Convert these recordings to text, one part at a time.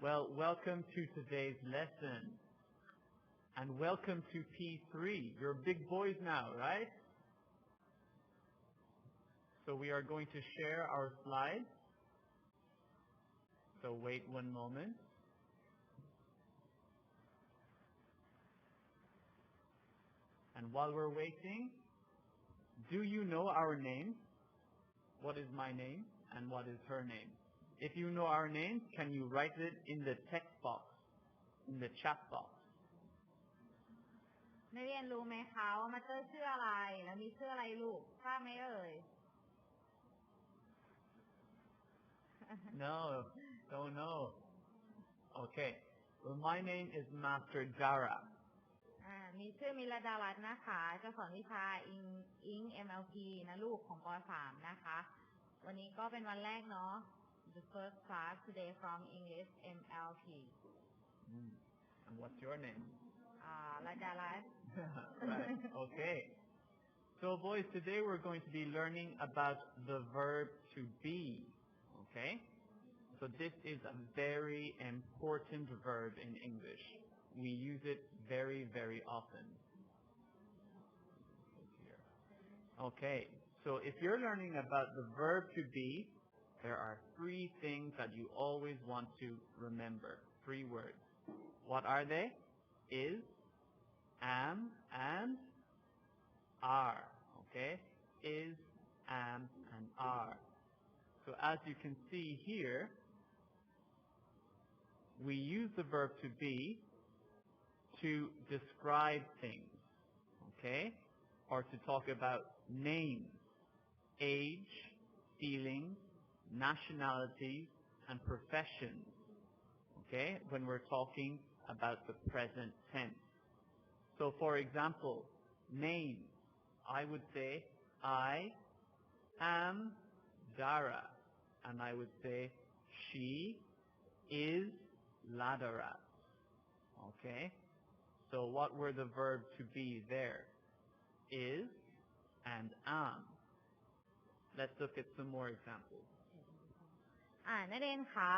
Well, welcome to today's lesson. And welcome to P3. You're big boys now, right? So we are going to share our slides. So wait one moment. And while we're waiting, do you know our names? What is my name and what is her name? If you know our names, can you write it in the text box, in the chat box? นักเรียนรู้ไหมคะว่ามาเตอร์ชื่ออะไรแล้วมีชื่ออะไรลูกทราบไหมเอ่ย No, don't know. Okay. Well, my name is Master Dara. มีชื่อมิลดารัตน์นะคะจะสอนวิชาอิง MLP นะลูกของป .3 นะคะวันนี้ก็เป็นวันแรกเนาะ The first class today from English MLP. And what's your name? Laddarat. Right. Okay. So boys, today we're going to be learning about the verb to be. Okay? So this is a very important verb in English. We use it very, very often. Okay. So if you're learning about the verb to be, there are 3 things that you always want to remember. 3 words. What are they? Is, am, and are. Okay? Is, am, and are. So as you can see here, we use the verb to be to describe things. Okay? Or to talk about names, age, feelings, nationalities, and professions. Okay? When we're talking about the present tense. So for example, names. I would say, I am Dara. And I would say, she is Laddarat. Okay? So what were the verbs to be there? Is and am. Let's look at some more examples. นักเรียนคะ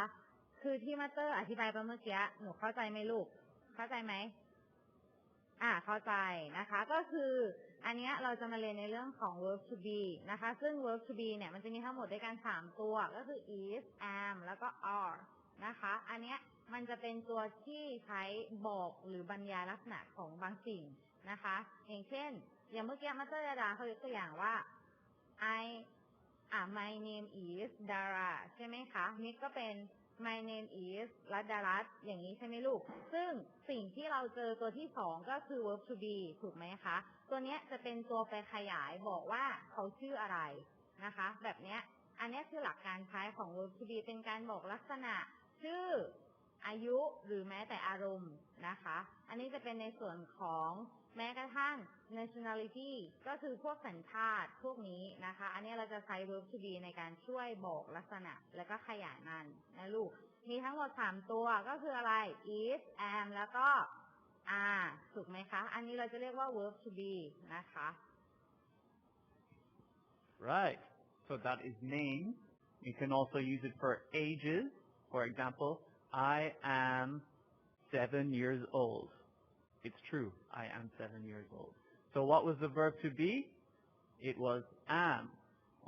คือที่มาเตอร์อธิบายไปเมื่อกี้หนูเข้าใจไหมลูกเข้าใจไหมเข้าใจนะคะก็คืออันเนี้ยเราจะมาเรียนในเรื่องของ verb to be นะคะซึ่ง verb to be เนี่ยมันจะมีทั้งหมดด้วยกัน3ตัวก็คือ is am แล้วก็ are นะคะอันเนี้ยมันจะเป็นตัวที่ใช้บอกหรือบรรยายลักษณะของบางสิ่งนะคะอย่างเช่นอย่างเมื่อกี้มาเตอร์ดาราเขายกตัวอย่างว่า my name is Dara ใช่ไหมคะนี่ก็เป็น my name is Laddarat อย่างนี้ใช่ไหมลูกซึ่งสิ่งที่เราเจอตัวที่2ก็คือ verb to be ถูกไหมคะตัวนี้จะเป็นตัวไปขยายบอกว่าเขาชื่ออะไรนะคะแบบนี้อันนี้คือหลักการใช้ของ verb to be เป็นการบอกลักษณะชื่ออายุหรือแม้แต่อารมณ์นะคะอันนี้จะเป็นในส่วนของแม้กระทั่ง nationality ก็คือพวกสัญชาติพวกนี้นะคะอันนี้เราจะใช้ verb to be ในการช่วยบอกลักษณะแล้วก็ขยายมันนะลูกมีทั้งหมด3ตัวก็คืออะไร is am แล้วก็ are ถูกไหมคะอันนี้เราจะเรียกว่า verb to be นะคะ Right. So that is name. You can also use it for ages. For example, I am 7 years old. It's true. I am 7 years old. So what was the verb to be? It was am.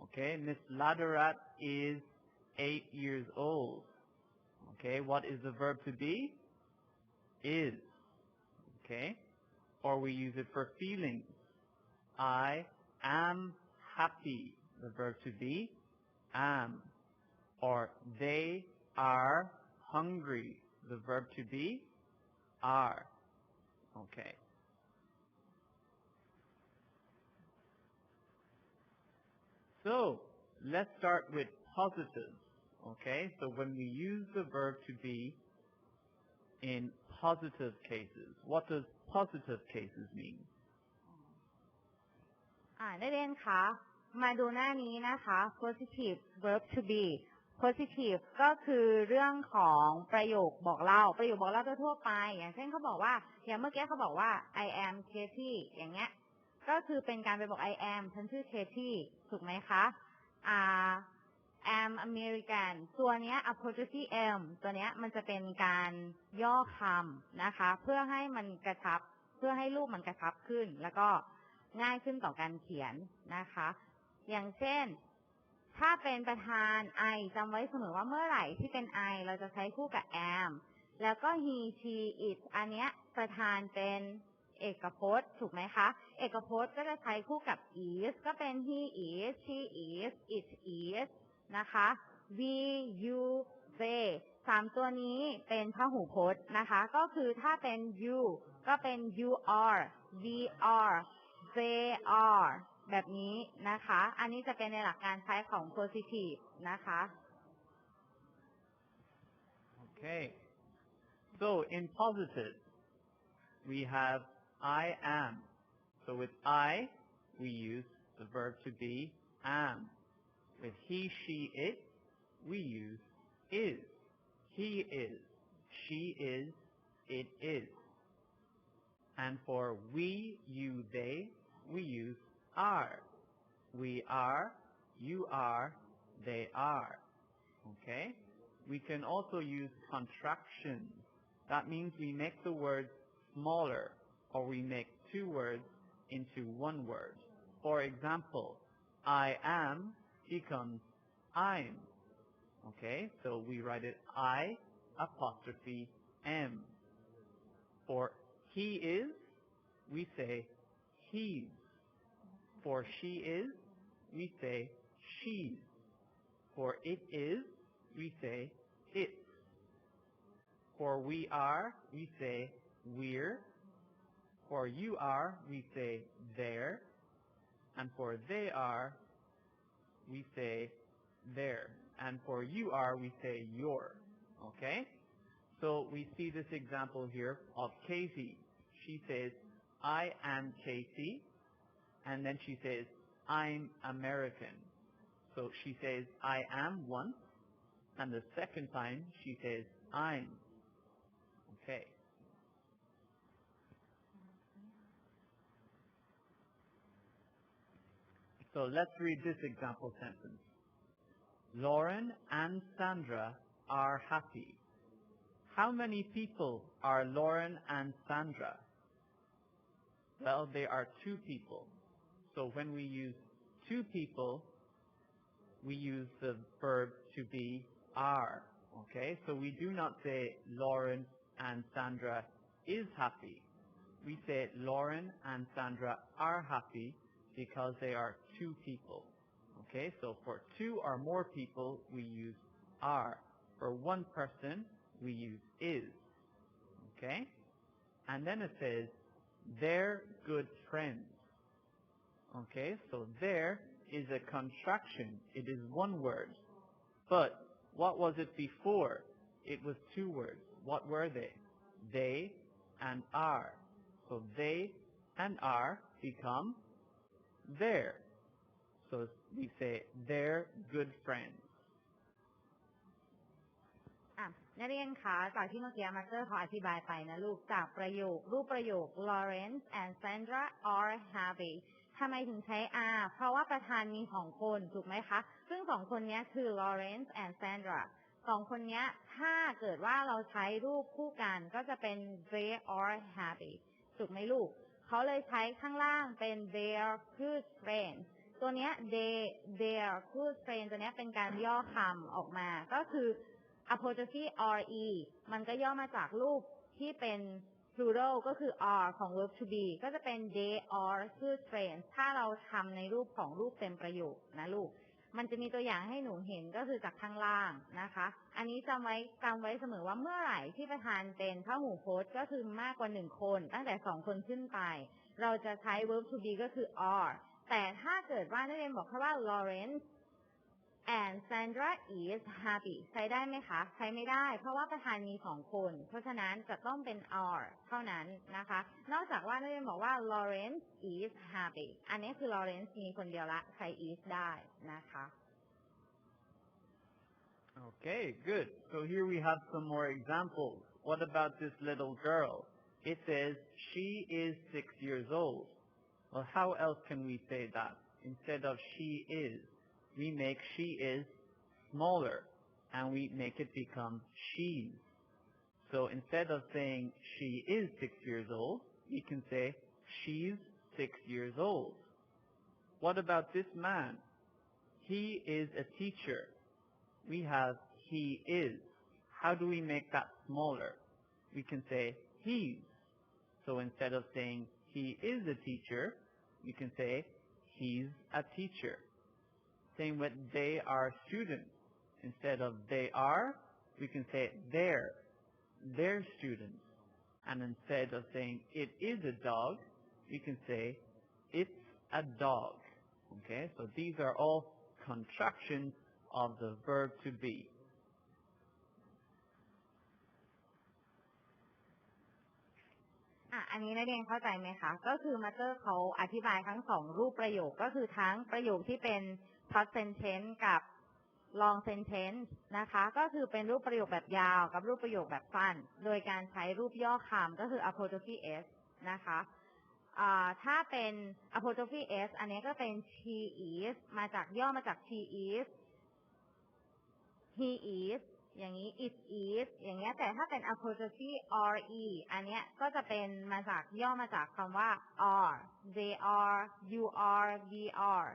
Okay. Ms.Laddarat is 8 years old. Okay. What is the verb to be? Is. Okay. Or we use it for feelings. I am happy. The verb to be, am. Or they are hungry. The verb to be, are. Okay. So, let's start with positives. Okay? So when we use the verb to be in positive cases, what does positive cases mean? นักเรียนคะมาดูหน้านี้นะคะ positive verb to be positive ก็คือเรื่องของประโยคบอกเล่าทั่วไปอย่างเช่นเขาบอกว่าอย่างเมื่อกี้เขาบอกว่า I am Katie อย่างเงี้ยก็คือเป็นการไปบอก I am ฉันชื่อ Katie ถูกไหมคะ am American ตัวเนี้ย apostrophe m ตัวเนี้ยมันจะเป็นการย่อคำนะคะเพื่อให้มันกระชับเพื่อให้รูปมันกระชับขึ้นแล้วก็ง่ายขึ้นต่อการเขียนนะคะอย่างเช่นถ้าเป็นประธาน I จำไว้เสมอว่าเมื่อไหร่ที่เป็น I เราจะใช้คู่กับ am แล้วก็ he she it อันเนี้ยประธานเป็นเอกพจน์ถูกไหมคะเอกพจน์ก็จะใช้คู่กับ is ก็เป็น he is she is it is นะคะ we you they สามตัวนี้เป็นพหูพจน์นะคะก็คือถ้าเป็น you ก็เป็น you are we are they are แบบนี้นะคะอันนี้จะเป็นในหลักการใช้ของ positive นะคะ Okay. So in positive, we have I am. So with I, we use the verb to be am. With he, she, it, we use is. He is, she is, it is. And for we, you, they, we use are. We are, you are, they are. Okay? We can also use contractions. That means we make the words smaller, or we make two words into one word. For example, I am becomes I'm. Okay, so we write it I apostrophe M. For he is, we say he's. For she is, we say she's. For it is, we say it's. For we are, we say we're. For you are, we say they're. And for they are, we say there. And for you are, we say your. Okay? So we see this example here of Casey. She says, I am Casey. And then she says, I'm American. So she says, I am once. And the second time, she says, I'm. Okay. So let's read this example sentence. Lauren and Sandra are happy. How many people are Lauren and Sandra? Well, they are two people. So when we use two people, we use the verb to be are. Okay? So we do not say Lauren and Sandra is happy. We say Lauren and Sandra are happy because they are two people. Okay? So for two or more people, we use are. For one person, we use is. Okay? And then it says, they're good friends. Okay? So there is a contraction. It is one word. But what was it before? It was two words. What were they? They and are. So they and are become their. So we say they're good friends. นักเรียนคะจากที่เมื่อกี้มาสเตอร์ขออธิบายไปนะลูกจากประโยครูปประโยค Lawrence and Sandra are happy ทำไมถึงใช้ are เพราะว่าประธานมีสองคนถูกไหมคะซึ่งสองคนนี้คือ Lawrence and Sandra สองคนนี้ถ้าเกิดว่าเราใช้รูปคู่กันก็จะเป็น they are happy ถูกไหมลูกเขาเลยใช้ข้างล่างเป็น their good friends ตัวนี้ their good friends ตัวนี้เป็นการย่อคำออกมาก็คือ apostrophe re มันก็ย่อมาจากรูปที่เป็น plural ก็คือ are ของ verb to be ก็จะเป็น they are good friends ถ้าเราทำในรูปของรูปเต็มประโยคนะลูกมันจะมีตัวอย่างให้หนูเห็นก็คือจากข้างล่างนะคะอันนี้จำไว้เสมอว่าเมื่อไหร่ที่ประธานเป็นพหูพจน์ก็คือมากกว่า1คนตั้งแต่2คนขึ้นไปเราจะใช้ verb to be ก็คือ are แต่ถ้าเกิดว่านักเรียนบอกแค่ว่า Lawrence and Sandra is happy ใช้ได้ไหมคะใช้ไม่ได้เพราะว่าประธานมี2คนเพราะฉะนั้นจะต้องเป็น are เท่านั้นนะคะนอกจากว่านักเรียนบอกว่า Lawrence is happy อันนี้คือ Lawrence มีคนเดียวละใช้ is ได้นะคะ Okay, good. So here we have some more examples. What about this little girl? It says she is 6 years old. Well, how else can we say that? Instead of she is, we make she is smaller and we make it become she's. So instead of saying she is 6 years old, we can say she's 6 years old. What about this man? He is a teacher. We have he is. How do we make that smaller? We can say he's. So instead of saying he is a teacher, we can say he's a teacher. Same with they are students. Instead of they are, we can say they're students. And instead of saying it is a dog, we can say it's a dog. Okay, so these are all contractions of the verb to be. อันนี้นักเรียนเข้าใจไหมคะก็คือมาสเตอร์เขาอธิบายทั้งสองรูปประโยคก็คือทั้งประโยคที่เป็น past sentence กับ long sentence นะคะก็คือเป็นรูปประโยคแบบยาวกับรูปประโยคแบบสั้นโดยการใช้รูปย่อคำก็คือ apostrophe s นะคะถ้าเป็น apostrophe s อันนี้ก็เป็น she is มาจากย่อมาจาก she is he is อย่างนี้ it is อย่างเงี้ยแต่ถ้าเป็น apostrophe re อันเนี้ยก็จะเป็นมาจากย่อมาจากคำว่า are they are you are we are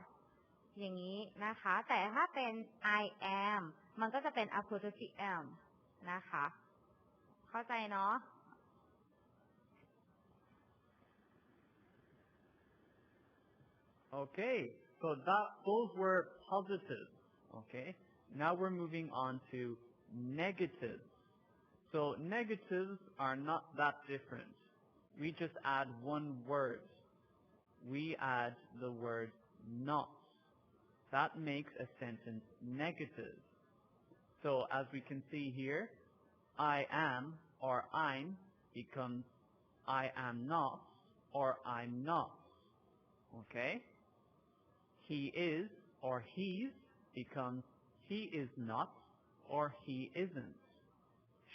อย่างนี้นะคะแต่ถ้าเป็น I am มันก็จะเป็น apostrophe am นะคะเข้าใจเนาะ Okay, so those were positive. Okay, now we're moving on to negatives. So negatives are not that different. We just add one word. We add the word not. That makes a sentence negative. So as we can see here, I am or I'm becomes I am not or I'm not. Okay? He is or he's becomes he is not or he isn't.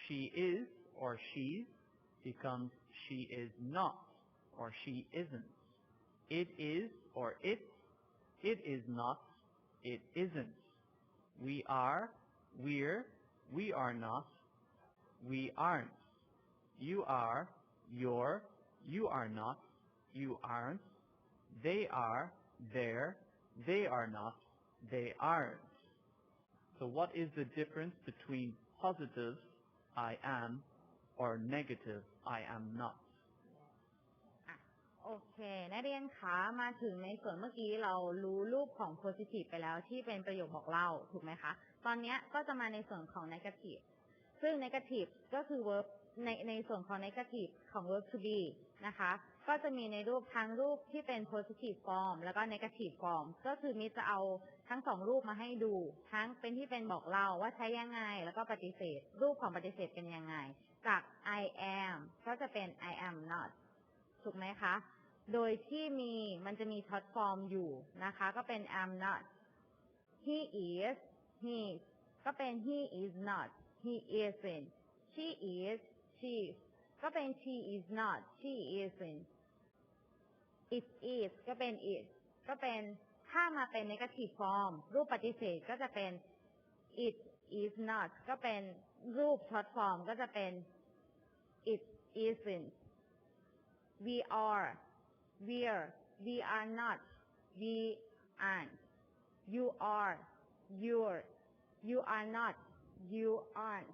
She is or she's becomes she is not or she isn't. It is or it is not, it isn't. We are, we're, we are not, we aren't. You are, you're, you are not, you aren't. They are, they're, they are not, they aren't. So what is the difference between positive, I am, or negative, I am not? โอเคนักเรียนคะมาถึงในส่วนเมื่อกี้เรารู้รูปของ positive ไปแล้วที่เป็นประโยคบอกเล่าถูกไหมคะตอนนี้ก็จะมาในส่วนของ negative ซึ่ง negative ก็คือ verb ในส่วนของ negative ของ verb to be นะคะก็จะมีในรูปทั้งรูปที่เป็น positive form แล้วก็ negative form ก็คือมิจะเอาทั้งสองรูปมาให้ดูทั้งเป็นที่เป็นบอกเล่าว่าใช้ยังไงแล้วก็ปฏิเสธรูปของปฏิเสธเป็นยังไงจาก I am ก็จะเป็น I am not ถูกไหมคะโดยที่มันจะมี short form อยู่นะคะก็เป็น am not he is he ก็เป็น he is not he isn't she is she ก็เป็น she is not she isn't it is ก็เป็น it ก็เป็นถ้ามาเป็น negative form รูปปฏิเสธก็จะเป็น it is not ก็เป็นรูป short form ก็จะเป็น it isn't we are we're we are not we aren't you are you're you are not you aren't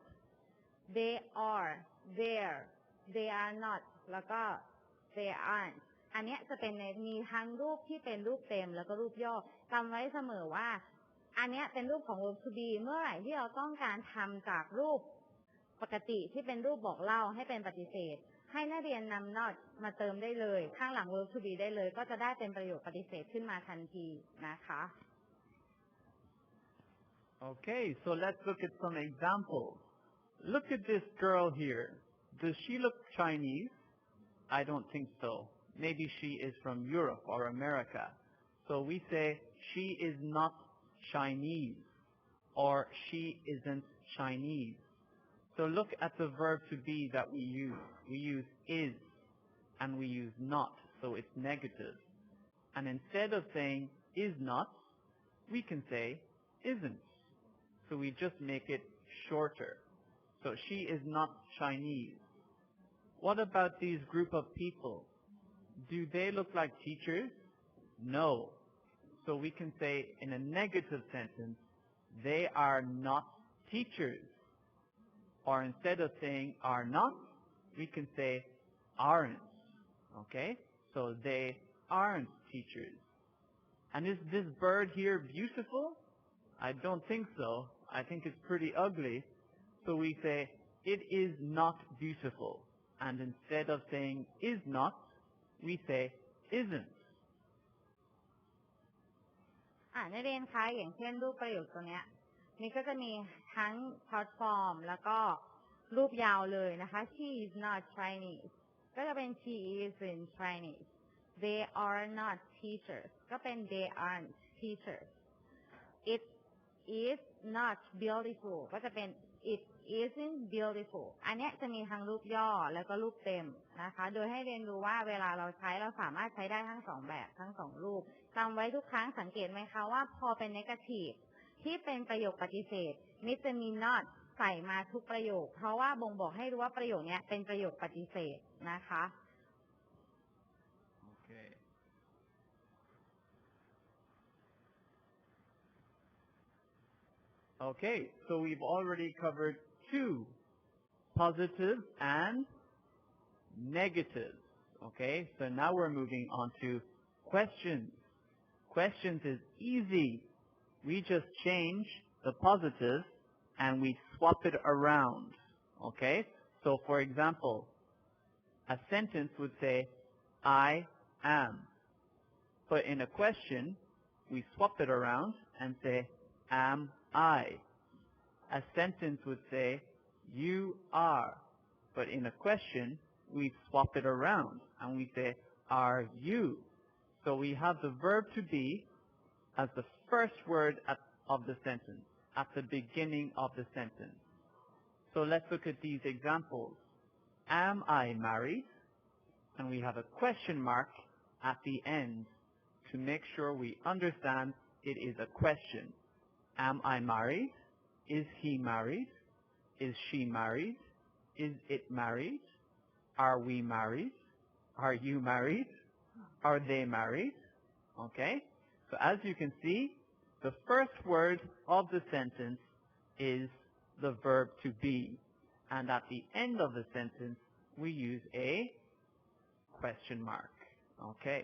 they are they're they are not แล้วก็ they aren't อันนี้จะเป็นมีทั้งรูปที่เป็นรูปเต็มแล้วก็รูปย่อจำไว้เสมอว่าอันนี้เป็นรูปของ verb to be เมื่อไหร่ที่เราต้องการทำจากรูปปกติที่เป็นรูปบอกเล่าให้เป็นปฏิเสธให้นักเรียนนำ not มาเติมได้เลยข้างหลัง verb to be ได้เลยก็จะได้เป็นประโยคปฏิเสธขึ้นมาทันทีนะคะ Okay, so let's look at some examples. Look at this girl here. Does she look Chinese? I don't think so. Maybe she is from Europe or America. So we say she is not Chinese or she isn't Chinese. So look at the verb to be that we use. We use is and we use not, so it's negative. And instead of saying is not, we can say isn't. So we just make it shorter. So she is not Chinese. What about these group of people? Do they look like teachers? No. So we can say in a negative sentence, they are not teachers. Or instead of saying are not, we can say aren't. Okay? So they aren't teachers. And is this bird here beautiful? I don't think so. I think it's pretty ugly. So we say it is not beautiful. And instead of saying is not, we say isn't. นักเรียนคะอย่างเช่นรูปประโยคตัวเนี้ยนี่ก็จะมีทั้ง short form แล้วก็รูปยาวเลยนะคะ she is not Chinese ก็จะเป็น she isn't Chinese they are not teachers ก็เป็น they aren't teachers it is not beautiful ก็จะเป็น it isn't beautiful อันเนี้ยจะมีทั้งรูปย่อแล้วก็รูปเต็มนะคะโดยให้เรียนรู้ว่าเวลาเราใช้เราสามารถใช้ได้ทั้งสองแบบทั้งสองรูปจำไว้ทุกครั้งสังเกตไหมคะว่าพอเป็น negative ที่เป็นประโยคปฏิเสธมิจะมี not ใส่มาทุกประโยคเพราะว่าบ่งบอกให้รู้ว่าประโยคนี้เป็นประโยคปฏิเสธนะคะ Okay, so we've already covered two, positive and negative. Okay, so now we're moving on to questions. Questions is easy. We just change the positive and we swap it around. Okay, so for example, a sentence would say, I am. But in a question, we swap it around and say, am I. A sentence would say, you are. But in a question, we swap it around and we say, are you. So we have the verb to be as the first word of the sentence, at the beginning of the sentence. So let's look at these examples. Am I married? And we have a question mark at the end to make sure we understand it is a question. Am I married? Is he married? Is she married? Is it married? Are we married? Are you married? Are they married? Okay? So as you can see, the first word of the sentence is the verb to be. And at the end of the sentence, we use a question mark. Okay.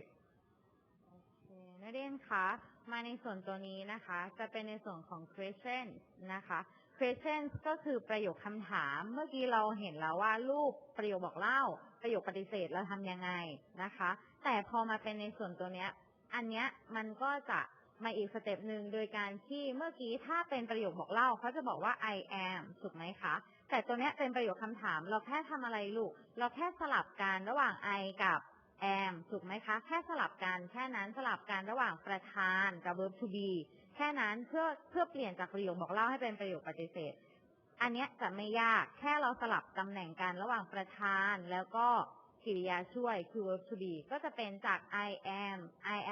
นักเรียนคะมาในส่วนตัวนี้นะคะจะเป็นในส่วนของ question นะคะ question ก็คือประโยคคำถามเมื่อกี้เราเห็นแล้วว่ารูปประโยคบอกเล่าประโยคปฏิเสธเราทำยังไงนะคะแต่พอมาเป็นในส่วนตัวเนี้ยอันเนี้ยมันก็จะมาอีกสเต็ปหนึ่งโดยการที่เมื่อกี้ถ้าเป็นประโยคบอกเล่าเขาจะบอกว่า I am ถูกไหมคะแต่ตัวเนี้ยเป็นประโยคคำถามเราแค่ทำอะไรลูกเราแค่สลับกันระหว่าง I กับam ถูกไหมคะแค่สลับกันแค่นั้นสลับกันระหว่างประธานกับ verb to be แค่นั้นเพื่อเปลี่ยนจากประโยคบอกเล่าให้เป็นประโยคปฏิเสธอันเนี้ยจะไม่ยากแค่เราสลับตำแหน่งกันระหว่างประธานแล้วก็กริยาช่วยคือ verb to be ก็จะเป็นจาก I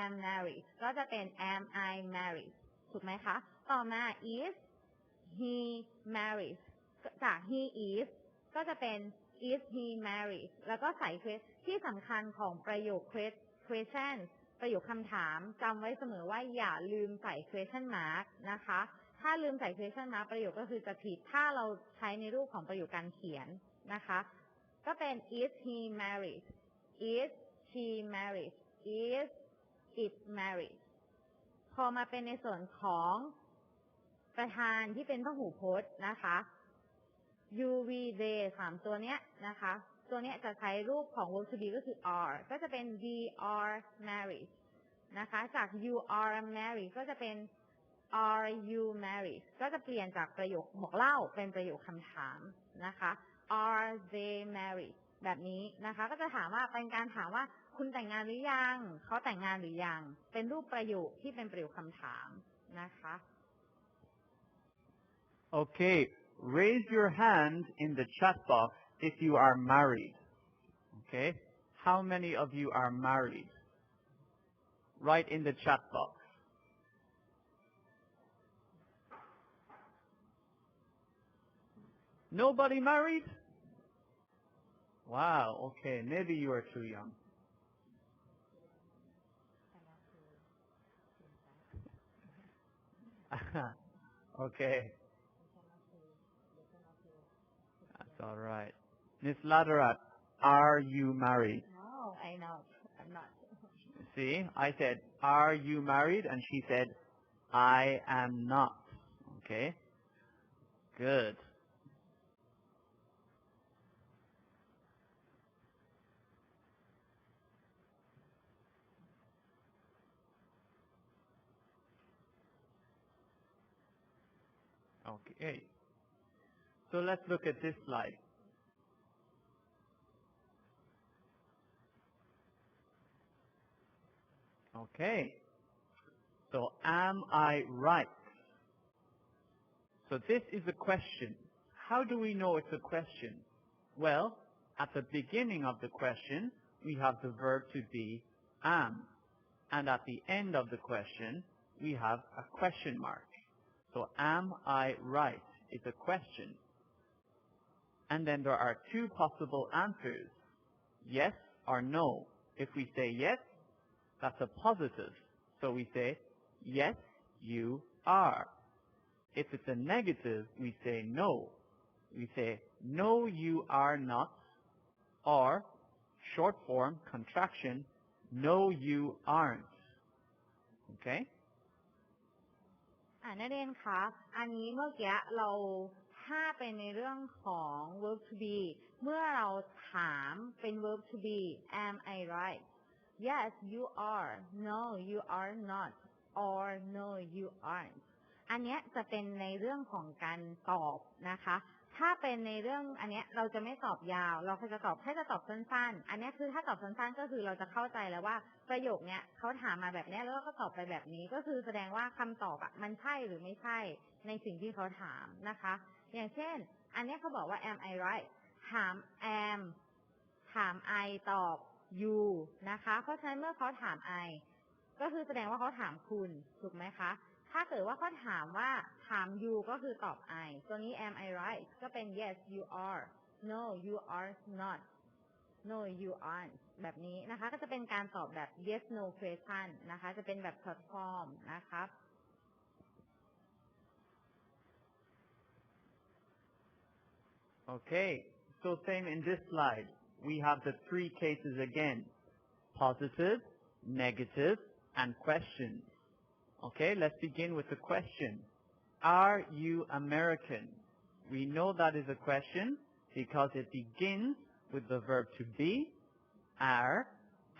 am married ก็จะเป็น am I married ถูกไหมคะต่อมา is he married จาก he is ก็จะเป็นis he married แล้วก็ใส่ ที่สำคัญของประโยค question ประโยคคำถามจำไว้เสมอว่าอย่าลืมใส่ question mark นะคะถ้าลืมใส่ question mark ประโยคก็คือจะผิดถ้าเราใช้ในรูปของประโยคการเขียนนะคะก็เป็น is he married is she married is it married พอมาเป็นในส่วนของประธานที่เป็นพหูพจน์นะคะ you we they 3ตัวเนี้ยนะคะตัวเนี้ยจะใช้รูปของ verb to be ก็คือ are ก็จะเป็น we are married นะคะจาก you are married ก็จะเป็น are you married ก็จะเปลี่ยนจากประโยคบอกเล่าเป็นประโยคคำถามนะคะ are they married แบบนี้นะคะก็จะถามว่าเป็นการถามว่าคุณแต่งงานหรือยังเขาแต่งงานหรือยังเป็นรูปประโยคที่เป็นประโยคคำถามนะคะ Okay, raise your hand in the chat box if you are married. Okay, how many of you are married? Write in the chat box. Nobody married? Wow, okay, maybe you are too young. Okay, that's all right. Ms.Laddarat, are you married? No, I'm not. See, I said, are you married? And she said, I am not. Okay, good. Okay, so let's look at this slide. Okay, so am I right? So this is a question. How do we know it's a question? Well, at the beginning of the question, we have the verb to be am. And at the end of the question, we have a question mark. So am I right is a question. And then there are two possible answers, yes or no. If we say yes, that's a positive. So we say, yes, you are. If it's a negative, we say no. We say, no, you are not, or short form, contraction, no, you aren't. Okay? นักเรียนคะอันนี้เมื่อกี้เราถ้าเป็นในเรื่องของ verb to be เมื่อเราถามเป็น verb to be am I right yes you are no you are not or no you aren't อันเนี้ยจะเป็นในเรื่องของการตอบนะคะถ้าเป็นในเรื่องอันเนี้ยเราจะไม่ตอบยาวเราจะตอบแค่จะตอบสั้นๆอันเนี้ยคือถ้าตอบสั้นๆก็คือเราจะเข้าใจแล้วว่าประโยคเนี้ยเขาถามมาแบบเนี้ยแล้วก็ตอบไปแบบนี้ก็คือแสดงว่าคำตอบอะมันใช่หรือไม่ใช่ในสิ่งที่เขาถามนะคะอย่างเช่นอันเนี้ยเขาบอกว่า am I right ถาม am ถาม I ตอบ you นะคะเพราะฉะนั้นเมื่อเขาถาม I ก็คือแสดงว่าเขาถามคุณถูกไหมคะถ้าเกิดว่าเขาถามว่าถาม you ก็คือตอบ I ตัวนี้ am I right ก็เป็น yes you are no you are not no you aren't แบบนี้นะคะก็จะเป็นการตอบแบบ yes no question นะคะจะเป็นแบบ short form นะครับ Okay, so same in this slide. We have the three cases again. Positive, negative, and question. Okay, let's begin with the question. Are you American? We know that is a question because it begins with the verb to be, are,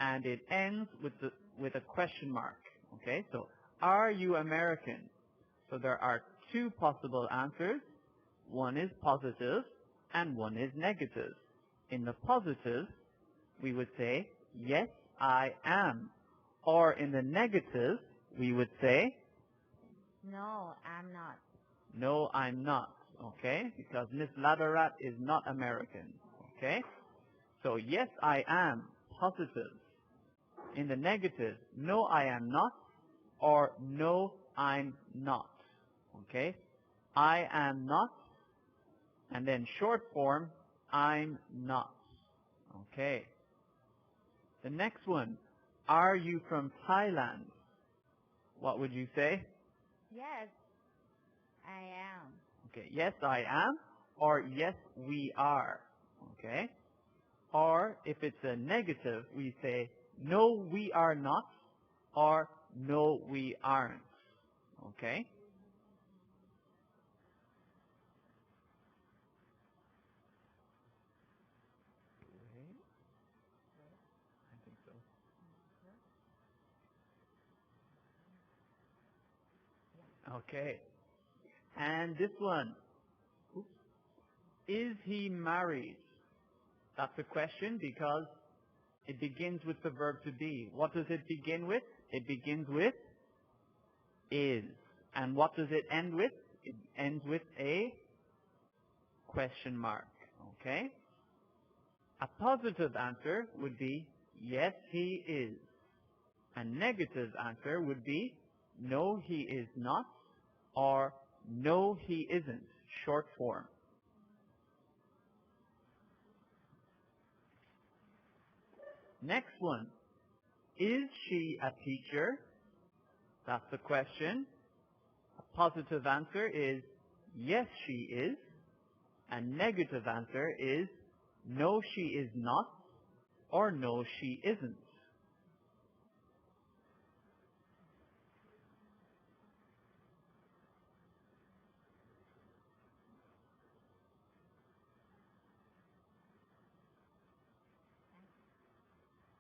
and it ends with a question mark. Okay, so are you American? So there are two possible answers. One is positive and one is negative. In the positive, we would say, yes, I am. Or in the negative, we would say, no I'm not no, I'm not. Okay? Because Ms.Laddarat is not American. Okay? So, yes, I am. Positive. In the negative, no, I am not. Or no, I'm not. Okay? I am not. And then short form, I'm not. Okay. The next one, are you from Thailand? What would you say? yes I am Okay, yes, I am, or yes, we are. Okay? Or if it's a negative, we say, no, we are not, or no, we aren't. Okay? I think so. Okay. And this one. Oops. Is he married? That's a question because it begins with the verb to be. What does it begin with? It begins with is. And what does it end with? It ends with a question mark. Okay? A positive answer would be yes, he is. A negative answer would be no, he is not, or no, he isn't, short form. Next one. Is she a teacher? That's the question. A positive answer is yes, she is. And negative answer is no, she is not, or no, she isn't.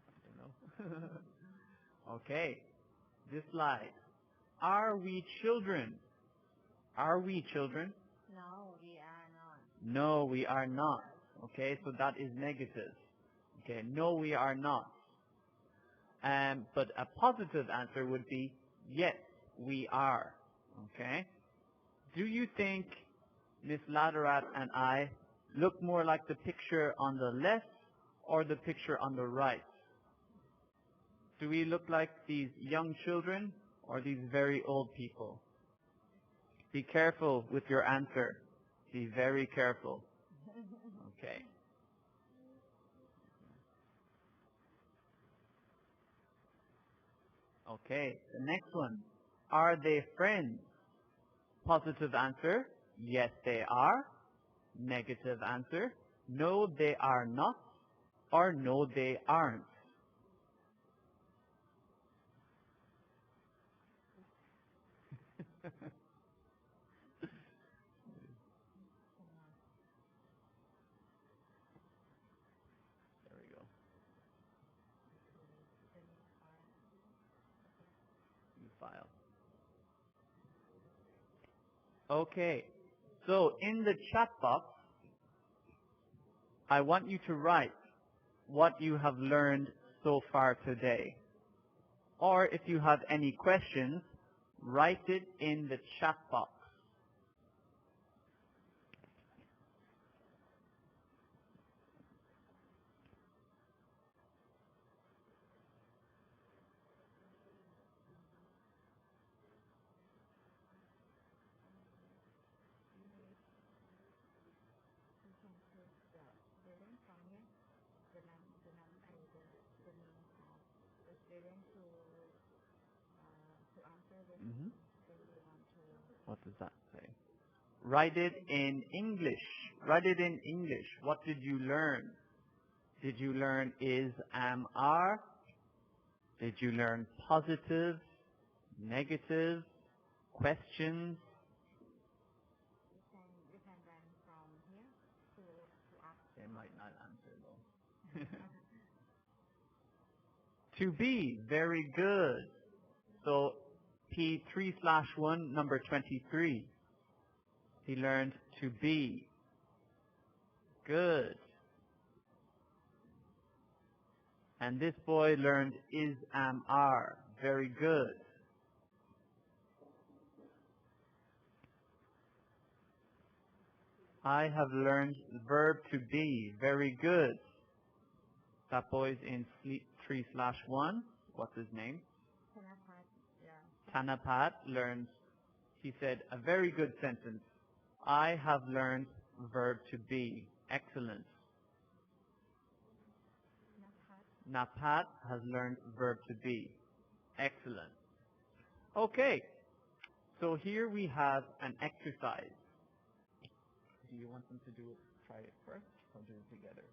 I don't know. Okay, this slide. Are we children? Are we children? No, we are not. No, we are not. Okay, so that is negative. Okay, no, we are not. But a positive answer would be yes, we are. Okay? Do you think Ms.Laddarat and I look more like the picture on the left or the picture on the right? Do we look like these young children or these very old people? Be careful with your answer. Be very careful. Okay. Okay, the next one. Are they friends? Positive answer, yes they are. Negative answer, no they are not, or no they aren't. There we go. New file. Okay, so in the chat box, I want you to write what you have learned so far today. Or if you have any questions, write it in the chat box. Mm-hmm. What does that say? Write it in English. Write it in English. What did you learn? Did you learn is, am, are? Did you learn positive, negative, questions? You can run from here to up. They might not answer though. To be, very good. So P3/1, number 23. He learned to be. Good. And this boy learned is, am, are. Very good. I have learned the verb to be. Very good. That boy's in 3/1. What's his name? Tanapat learns, he said, a very good sentence. I have learned verb to be. Excellent. Napat has learned verb to be. Excellent. Okay, so here we have an exercise. Do you want them to do it, try it first, or do it together?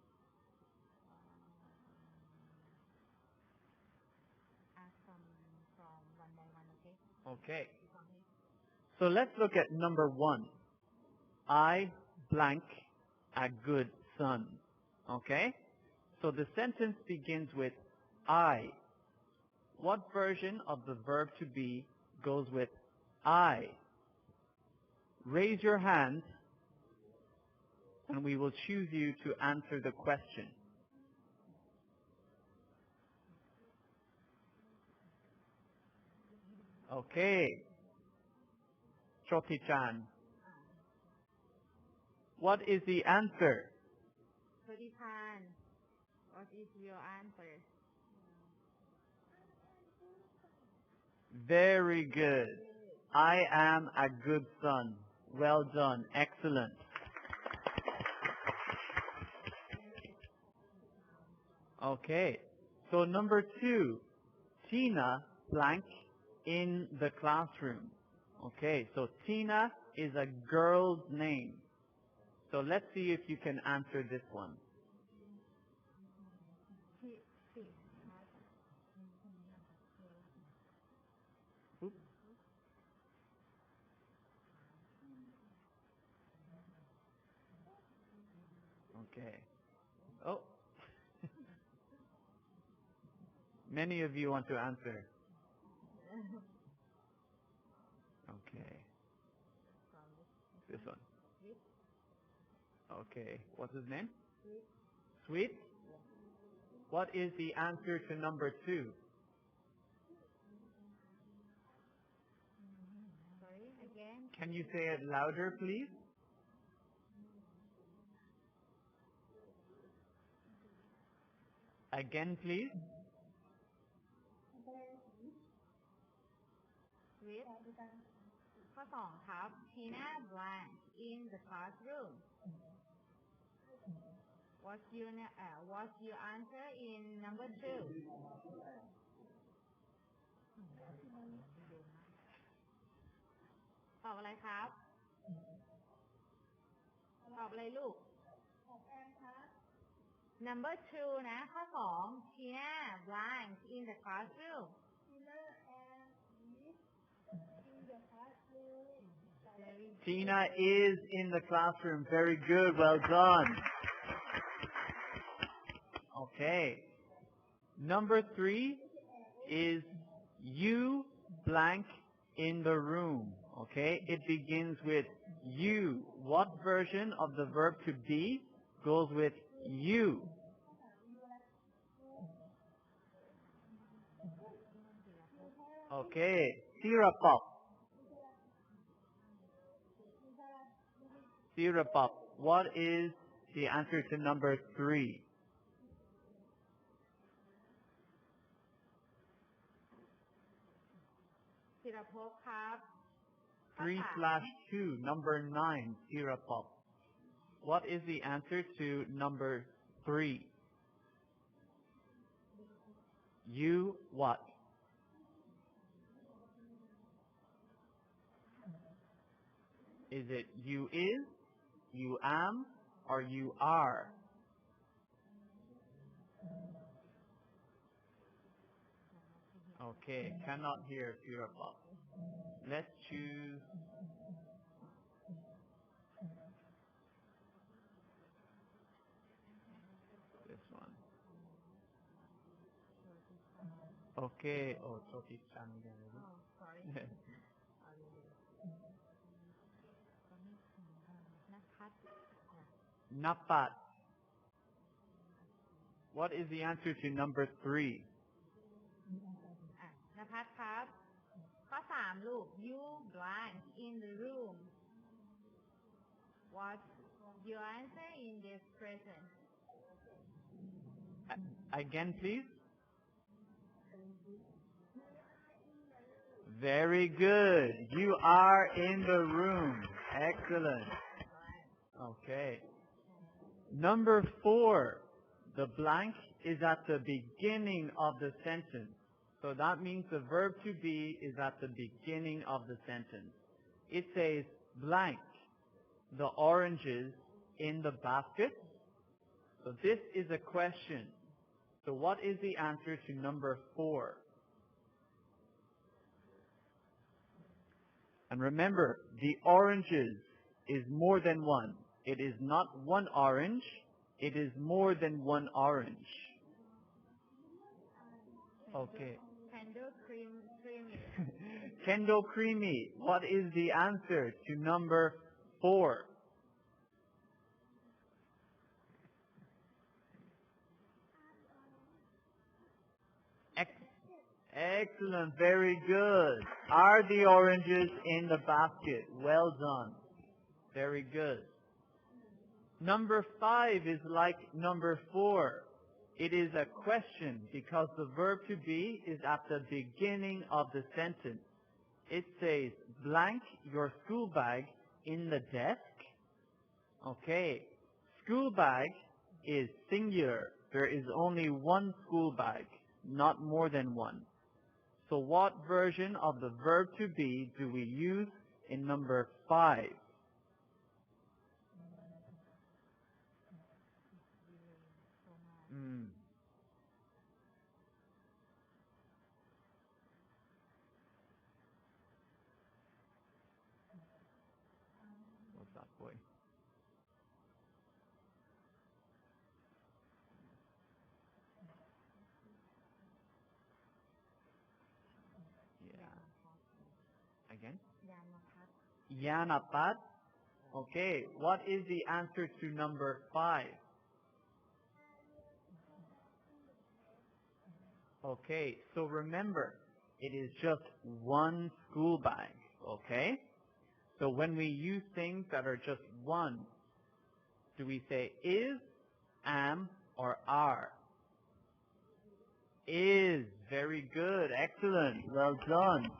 Ask from one by one, okay? Okay. So let's look at number 1. I blank a good son. Okay? So the sentence begins with I. What version of the verb to be goes with I? Raise your hand and we will choose you to answer the question. Okay. Choki-chan. What is the answer? Choki-chan, what is your answer? Very good. I am a good son. Well done. Excellent. Okay. So number 2, Tina blank in the classroom. Okay, so Tina is a girl's name. So let's see if you can answer this one. Oops. Okay. Oh. Many of you want to answer. Okay. This one. Okay. What's his name? Sweet. What is the answer to number 2? Sorry, again. Can you say it louder, please? Again, please. Sweet. ข้อ 2 ครับ Tina blank in the classroom. What's your answer in number 2? ตอบอะไรครับ ตอบอะไรลูก number 2 นะ ข้อ 2 Tina blank in the classroom. Tina is in the classroom. Very good. Well done. Okay. Number 3 is you blank in the room. Okay. It begins with you. What version of the verb to be goes with you? Okay. Sirapop. Sirapop. What is the answer to number 3? ศิรภพครับ 3/2, number 9, Sirapop. What is the answer to number 3? You what? Is it you is, you am, or you are? Okay, cannot hear Sirapop. Let's choose this one. Okay. Oh, Sophie Chan again. sorry. Napat. What is the answer to number 3? นภัสครับ ข้อ 3 ลูก you blank in the room. What's your answer in this present? Again, please. Very good. You are in the room. Excellent. Okay. Number 4. The blank is at the beginning of the sentence. So that means the verb to be is at the beginning of the sentence. It says blank, the oranges in the basket. So this is a question. So what is the answer to number 4? And remember, the oranges is more than one. It is not one orange. It is more than one orange. Okay. Candle creamy. Kendo creamy. What is the answer to number 4? Excellent. Very good. Are the oranges in the basket? Well done. Very good. Number 5 is like number 4. It is a question because the verb to be is at the beginning of the sentence. It says, blank your school bag in the desk. Okay. School bag is singular. There is only one school bag. not more than one. So what version of the verb to be do we use in number 5? What's that, boy? Yeah. Again? Yanapat. Okay, what is the answer to number 5? Okay, so remember, it is just one school bag, okay? So when we use things that are just one, do we say is, am, or are? Is. Very good. Excellent. Well done.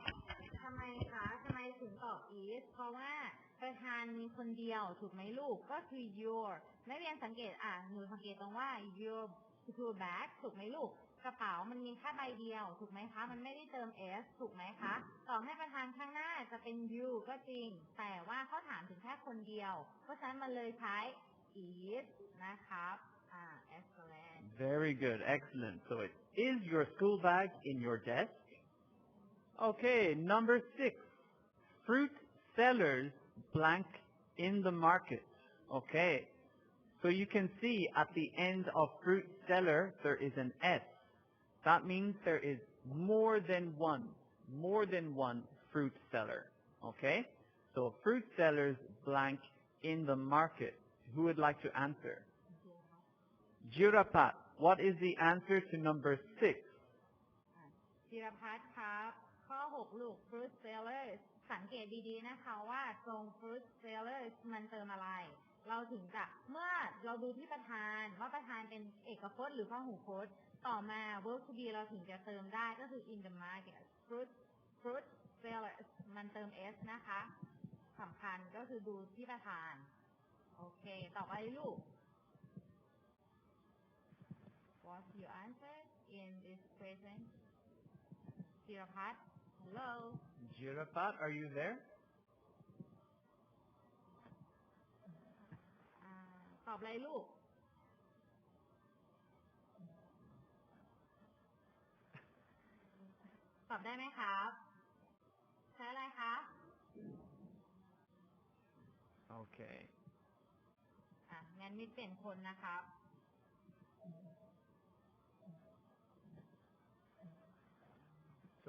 ทำไมคะทำไมถึงตอบ is เพราะว่าประธานมีคนเดียวถูกไหมลูกก็คือ your นักเรียนสังเกตหนูสังเกตตรงว่า your school bag ถูกไหมลูกกระเป๋ามันมีแค่ใบเดียวถูกไหมคะมันไม่ได้เติม s ถูกไหมคะต่อให้ประธานข้างหน้าจะเป็น you ก็จริงแต่ว่าเขาถามถึงแค่คนเดียวเพราะฉะนั้นมันเลยใช้ is นะครับexcellent. Very good. Excellent. So it is your school bag in your desk. Okay, number 6. Fruit sellers blank in the market. Okay. So you can see at the end of fruit seller, there is an S. That means there is more than one fruit seller. Okay. So fruit sellers blank in the market. Who would like to answer? Jirapat, what is the answer to number 6? จิรพัฒน์ครับข้อ 6 ลูก fruit sellers สังเกตดีๆนะคะว่าตรง fruit sellers มันเติมอะไรเราถึงจะเมื่อเราดูที่ประธานว่าประธานเป็นเอกพจน์หรือพหูพจน์ต่อมา verb to be เราถึงจะเติมได้ก็คือ in the market fruit sellers มันเติม s นะคะสำคัญก็คือดูที่ประธานโอเคต่อไปลูกWhat's your answer in this question? Jirapat, hello. Jirapat, are you there? ตอบอะไรลูกตอบได้ไหมครับใช้อะไรคะโอเคงั้นมิดเปลี่ยนคนนะครับ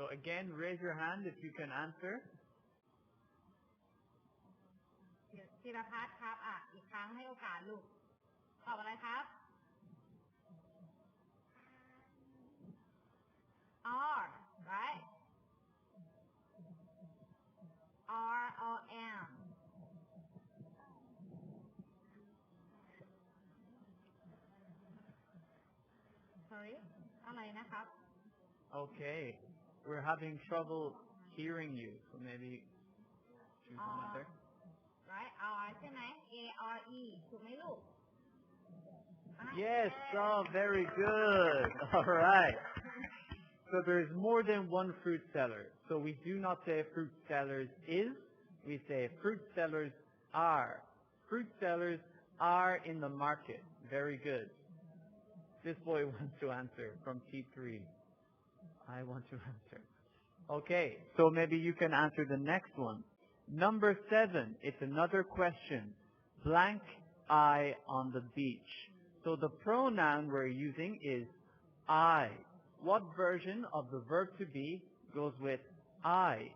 So again, raise your hand if you can answer. จิรพัฒน์ครับอีกครั้งให้โอกาสลูกตอบอะไรครับ R right R or M sorry อะไรนะครับ Okay, we're having trouble hearing you, so maybe choose another. Right R ใช่ไหม A R E ถูกไหมลูก Yes, oh, very good. All right. So there's more than one fruit seller. So we do not say fruit sellers is, we say fruit sellers are. Fruit sellers are in the market. Very good. This boy wants to answer from T3. I want to answer. Okay, so maybe you can answer the next one. Number 7, it's another question. Blank eye on the beach. So the pronoun we're using is I. What version of the verb to be goes with I?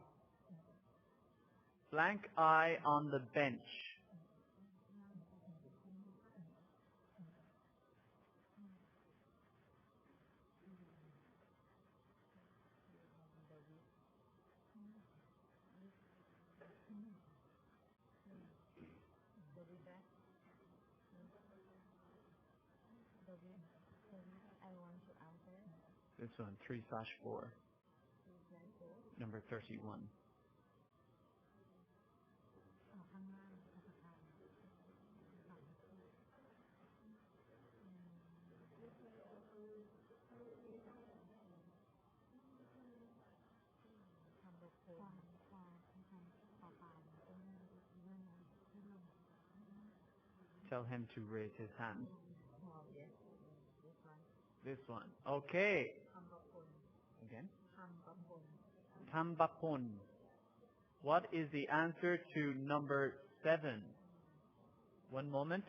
Blank eye on the bench. This one, 3/4. Number 31. Tell him to raise his hand. This one. Okay. Again. Tambapon. What is the answer to number 7? One moment.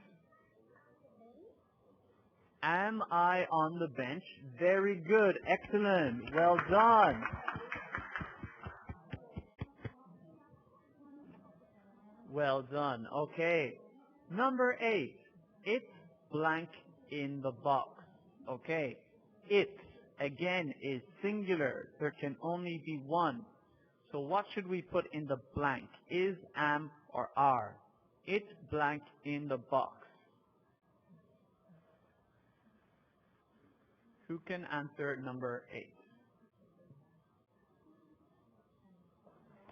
Am I on the bench? Very good. Excellent. Well done. Well done. Okay. Number 8. It's blank in the box. Okay. It, again, is singular. There can only be one. So what should we put in the blank? Is, am, or are? It's blank in the box. Who can answer number 8?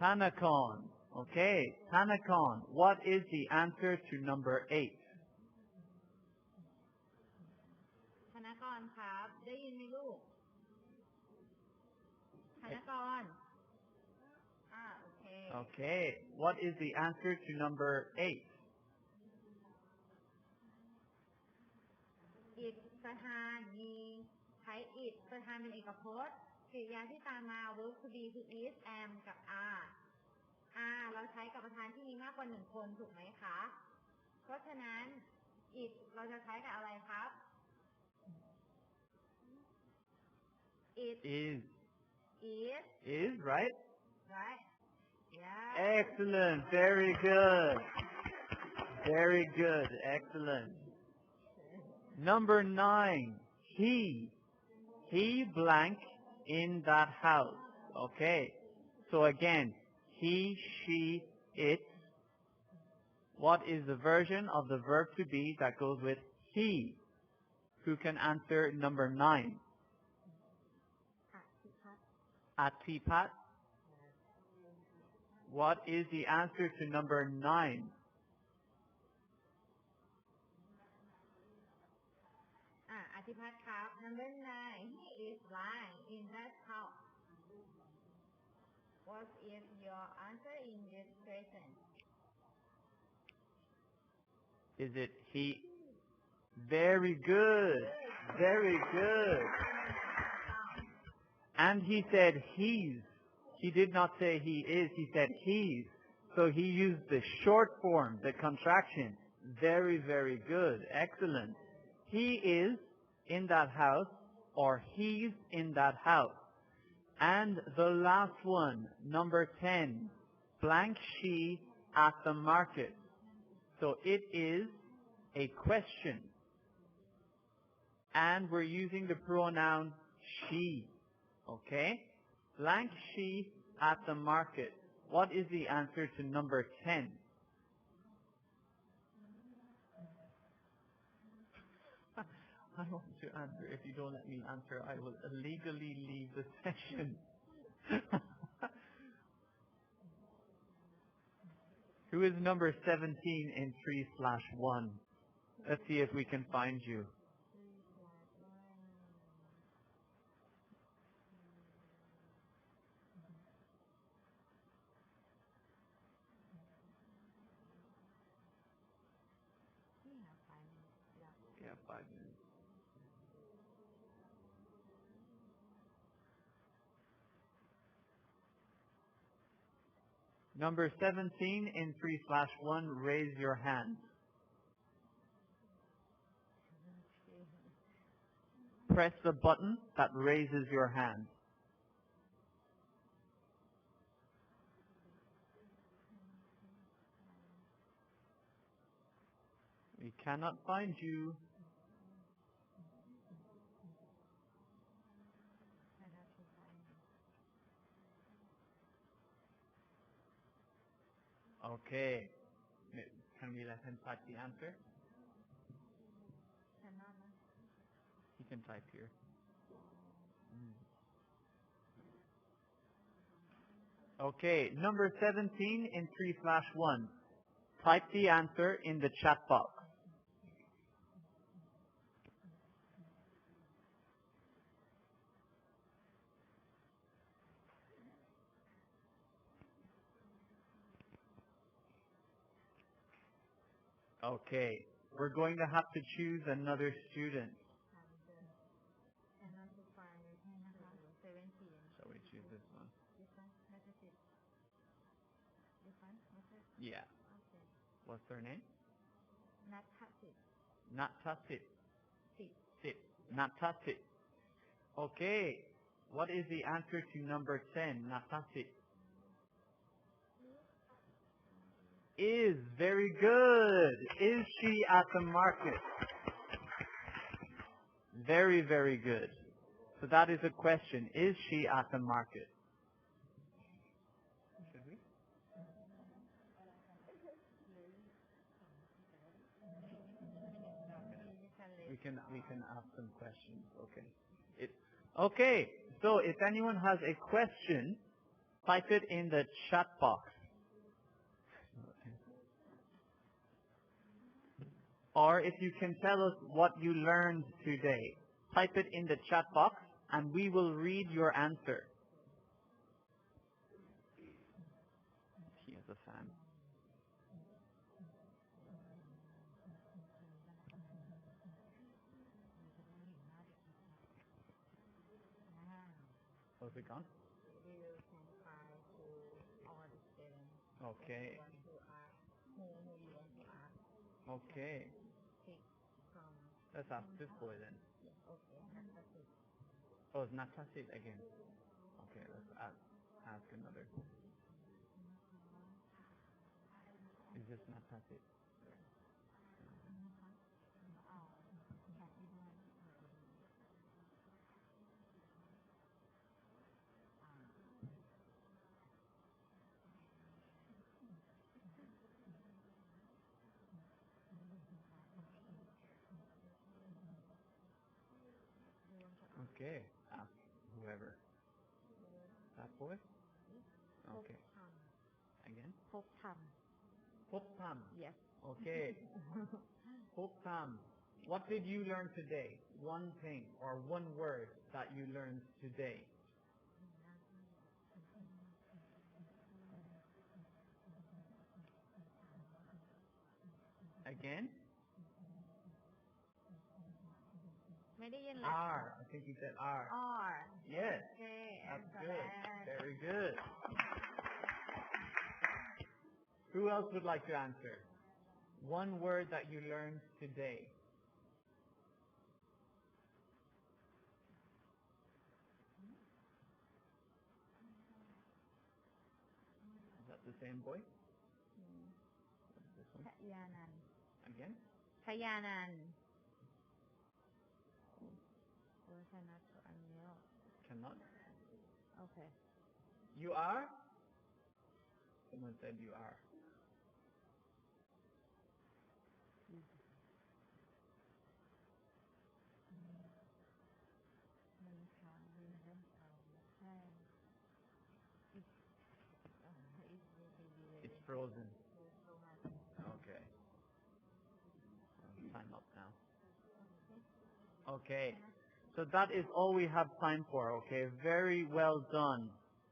Tanakon. Okay, Tanakon. What is the answer to number 8? ธนกรครับได้ยินไหมลูกธนกรโอเค Okay, what is the answer to number 8? อิดประธานมีใช้อิดประธานเป็นเอกพจน์กริยาที่ตามมา verb to be คือ is am กับ are เราใช้กับประธานที่มีมากกว่า1คนถูกไหมคะเพราะฉะนั้น it เราจะใช้กับอะไรครับ it is right? right yeah Excellent, very good. Very good, excellent. Number 9, he blank in that house. Okay, so again, he, she, it. What is the version of the verb to be that goes with he? Who can answer number 9? Atipat. What is the answer to number 9? Atipat ครับ number 9 he is lying in that house. What is your answer in this question? Is it he? Very good. Very good. And he said he's. He did not say he is. He said he's. So he used the short form, the contraction. Very, very good. Excellent. He is in that house, or he's in that house. And the last one, number 10, blank she at the market. So it is a question. And we're using the pronoun she. Okay? Blank she at the market. What is the answer to number 10? I want to answer. If you don't let me answer, I will illegally leave the session. Who is number 17 in 3/1? Let's see if we can find you. Yeah, 5 minutes. Number 17 in 3/1, raise your hand. Press the button that raises your hand. We cannot find you. Okay. Can we let him type the answer? He can type here. Okay, number 17 in 3/1. Type the answer in the chat box. Okay. We're going to have to choose another student. Shall we choose this one? Yeah. What's her name? Natasit. Sit. Natasit. Okay. What is the answer to number 10? Natasit. Is. Very good. Is she at the market? Very, very good. So that is a question. Is she at the market? Should we? We can ask some questions. Okay. Okay. So if anyone has a question, type it in the chat box. Or if you can tell us what you learned today, type it in the chat box and we will read your answer. He has a fan. Was it gone? Okay. Okay. Let's ask this boy then. Oh, it's Natasit again. Okay, let's ask another. Is this Natasit? Okay, ask whoever. That boy? Okay. Again? Pop-tam. Yes. Okay. Pop-tam. What did you learn today? One thing or one word that you learned today. Again? ไม่ได้ยินเลย R. I think you said R. R. Yes. Okay. That's excellent. good. Very good. Who else would like to answer? One word that you learned today. Is that the same boy? This one? ชยานันท์ Again? ชยานันท์ชนะอันนี้ Cannot? Okay. You are? Someone said you are. It's frozen. Okay. Time up now. Okay. So that is all we have time for, okay? Very well done.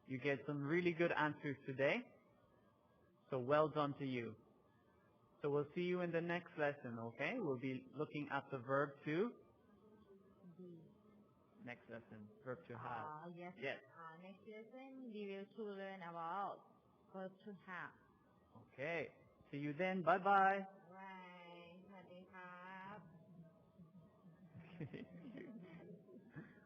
You get some really good answers today. So well done to you. So we'll see you in the next lesson, okay? We'll be looking at the verb to. Next lesson, verb to have. Yes. Yes. Next lesson, we will to learn about verb to have. Okay. See you then. Bye-bye. Bye. สวัสดีครับ